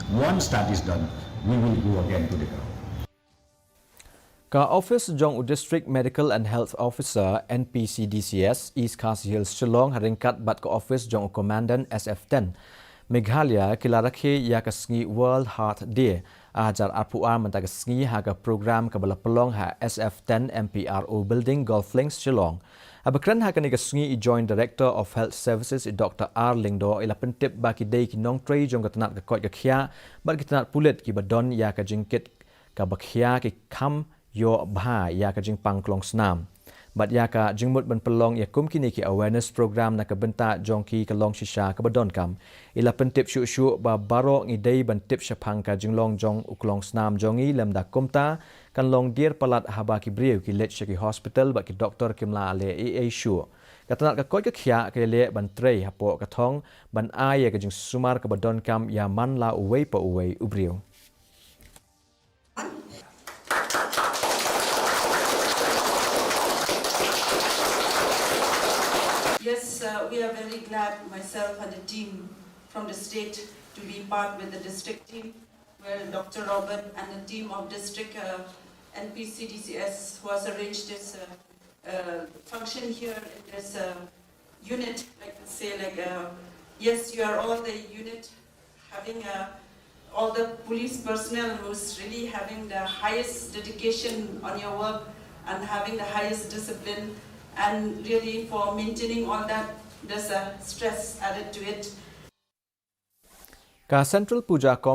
Once that is done, we will go again to the ground. Ka Office Jong District Medical and Health Officer NPCDCS East KHASI Hills Shillong haringkat bat ka Office Jong Commandant SF10 Meghalaya kila Rakhe ya ka Sngi World Heart Day ajar RPR mentag Sngi ha ka program ka bala pelong ha SF10 MPRO Building Golf Links Shillong abakran ha ka ni ka Sngi Joint Director of Health Services Dr. R Lingdo ila pentip baki day ki nong trei jong ka tanat ka koi ka khia bat ki tanat pulit ki badon ya ka jingkit ka bakhia ki kham yo bha ya ka jing pangklong snam bat ya ka jingmut ban pelong ya kum kini ki awareness program na ka benta jongki ka long shisha ka badon kam ila pentip shu ba baro ngidei ban tip shapang ka jinglong jong uklong snam jongi lemda kumta kan long dir palat haba ki briu ki let ki hospital ba ki doktor kimla ale aa shu katanat ka koi ka khia ka le ban trei hapo ka thong ban ai ka jing sumar ka badon kam ya man la uwei pa uwei ubriu. Yes, we are very glad, myself and the team from the state, to be part with the district team, where Dr. Robert and the team of district NPCDCS who has arranged this function here in this unit, yes, you are all the unit having all the police personnel who's really having the highest dedication on your work and having the highest discipline. And really, for maintaining all that, there's a stress added to it. Ka Central Puja